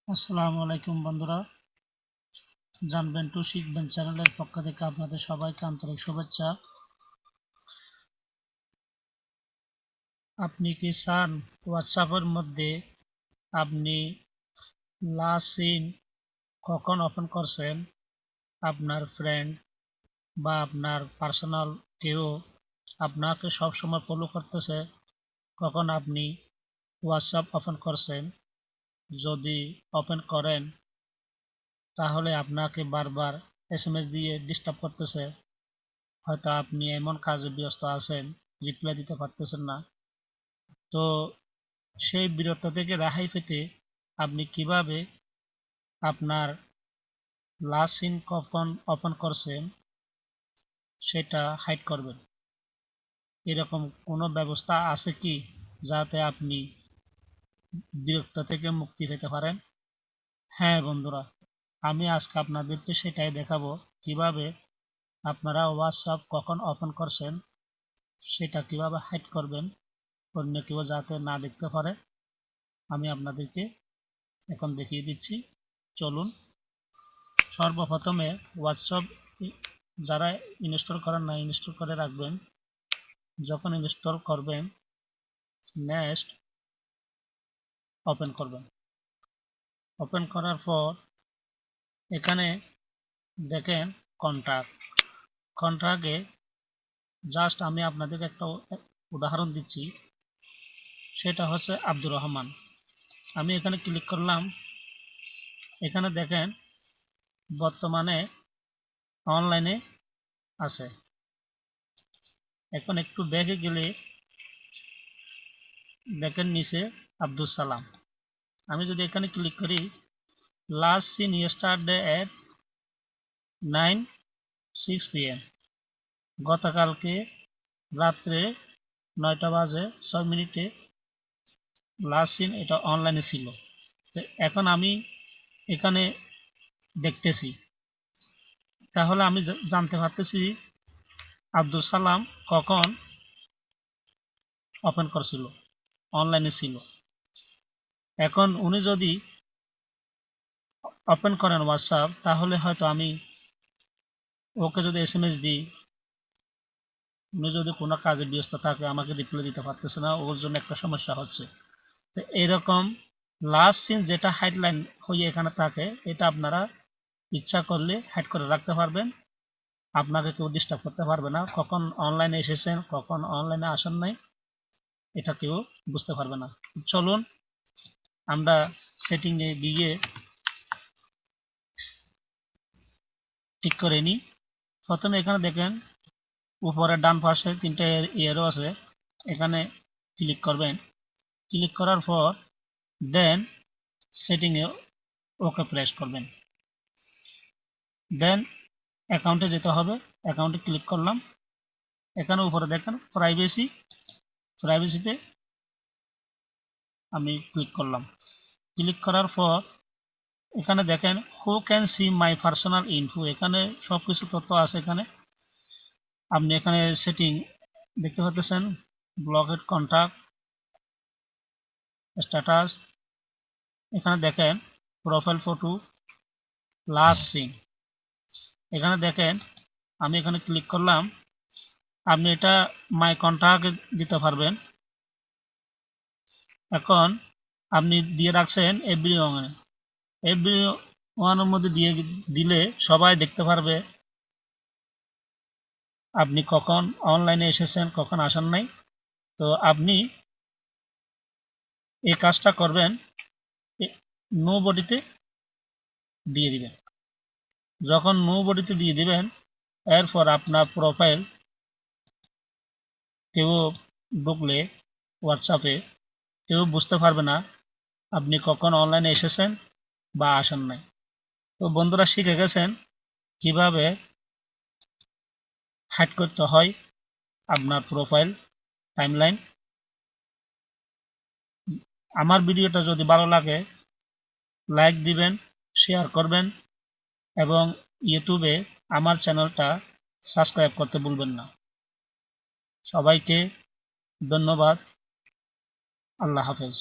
আসসালামু আলাইকুম বন্ধুরা, জানবেন টু শিখবেন চ্যানেলের পক্ষ থেকে আপনাদের সবাইকে আন্তরিক শুভেচ্ছা। আপনি কি চান হোয়াটসঅ্যাপের মধ্যে আপনি লাস্ট সিন কখন ওপেন করছেন, আপনার ফ্রেন্ড বা আপনার পার্সোনাল কেউ আপনাকে সবসময় ফলো করতেছে কখন আপনি হোয়াটসঅ্যাপ ওপেন করছেন? যদি ওপেন করেন তাহলে আপনাকে বারবার এসএমএস দিয়ে ডিস্টার্ব করতেছে, হয়তো আপনি এমন কাজে ব্যস্ত আছেন রিপ্লাই দিতে পারতেছেন না। তো সেই বিরত থেকে রেহাই পেতে আপনি কিভাবে আপনার লাস্ট সিন কখন ওপেন করছেন সেটা হাইড করবেন, এরকম কোনো ব্যবস্থা আছে কি যাতে আপনি বিরক্ত থেকে মুক্তি পেতে পারেন? হ্যাঁ বন্ধুরা, আমি আজকে আপনাদেরকে সেটাই দেখাবো কিভাবে আপনারা হোয়াটসঅ্যাপ কখন ওপেন করছেন সেটা কিভাবে হাইড করবেন, অন্য কেউ যাতে না দেখতে পারে। আমি আপনাদেরকে এখন দেখিয়ে দিচ্ছি, চলুন। সর্বপ্রথমে হোয়াটসঅ্যাপ যারা ইনস্টল করেন না ইনস্টল করে রাখবেন। যখন ইনস্টল করবেন নেক্সট ওপেন করবেন। ওপেন করার পর এখানে দেখেন কন্ট্রাক্টে জাস্ট আমি আপনাদেরকে একটা উদাহরণ দিচ্ছি, সেটা হচ্ছে আব্দুর রহমান। আমি এখানে ক্লিক করলাম, এখানে দেখেন বর্তমানে অনলাইনে আছে। এখন একটু ব্যাকে গেলে দেখেন নিচে আব্দুল সালাম। আমি যদি এখানে ক্লিক করি, লাস্ট সিন ইয়েস্টারডে এট 9:06 PM, গতকালকে রাত্রে 9:06 লাস্ট সিন এটা অনলাইনে ছিল। তো এখন আমি এখানে দেখতেছি, তাহলে আমি জানতে পারতেছি আব্দুল সালাম কখন ওপেন করছিল, অনলাইনে ছিল। এখন উনি যদি ওপেন করেন হোয়াটসঅ্যাপ, তাহলে হয়তো আমি ওকে যদি এসএমএস দিই, উনি যদি কোনো কাজে ব্যস্ত থাকে আমাকে রিপ্লাই দিতে পারতেছে না, ওর জন্য একটা সমস্যা হচ্ছে। তো এরকম লাস্ট সিন যেটা হেডলাইন হয়ে এখানে থাকে, এটা আপনারা ইচ্ছা করলে হাইড করে রাখতে পারবেন। আপনাকে কেউ ডিস্টার্ব করতে পারবে না, কখন অনলাইনে এসেছেন কখন অনলাইনে আসেন নাই এটা কেউ বুঝতে পারবে না। চলুন আমরা সেটিংয়ে গিয়ে ঠিক করে নিই। প্রথমে এখানে দেখেন উপরে ডান পাশে তিনটে এরো আছে, এখানে ক্লিক করবেন। ক্লিক করার পর দেন সেটিংয়ে ওকে প্রেস করবেন। দেন অ্যাকাউন্টে যেতে হবে, অ্যাকাউন্টে ক্লিক করলাম। এখানে উপরে দেখেন প্রাইভেসিতে আমি ক্লিক করলাম। ক্লিক করার পর এখানে দেখেন who can see my personal info, এখানে সব কিছু তথ্য আছে। এখানে আপনি এখানে সেটিং দেখতে পাচ্ছেন, ব্লকেড কন্ট্যাক্ট, স্ট্যাটাস, এখানে দেখেন প্রোফাইল ফটো, লাস্ট সিন। এখানে দেখেন আমি এখানে ক্লিক করলাম, আপনি এটা মাই কন্ট্যাক্টে দিতে পারবেন। এখন আপনি দিয়ে রাখছেন এভরিওয়ানের মধ্যে দিয়ে দিলে সবাই দেখতে পারবে আপনি কখন অনলাইনে এসেছেন কখন আসেন নাই। তো আপনি এই কাজটা করবেন, নো বডিতে দিয়ে দিবেন। যখন নো বডিতে দিয়ে দিবেন, এরপর আপনার প্রোফাইল কেউ ঢুকলে হোয়াটসঅ্যাপে কেউ বুঝতে পারবে না আপনি কখন অনলাইনে এসেছেন বা আসেন নাই। তো বন্ধুরা শিখে গেছেন কিভাবে হাইড করতে হয় আপনার প্রোফাইল টাইমলাইন। আমার ভিডিওটা যদি ভালো লাগে লাইক দিবেন, শেয়ার করবেন এবং ইউটিউবে আমার চ্যানেলটা সাবস্ক্রাইব করতে ভুলবেন না। সবাইকে ধন্যবাদ। আল্লাহ হাফেজ।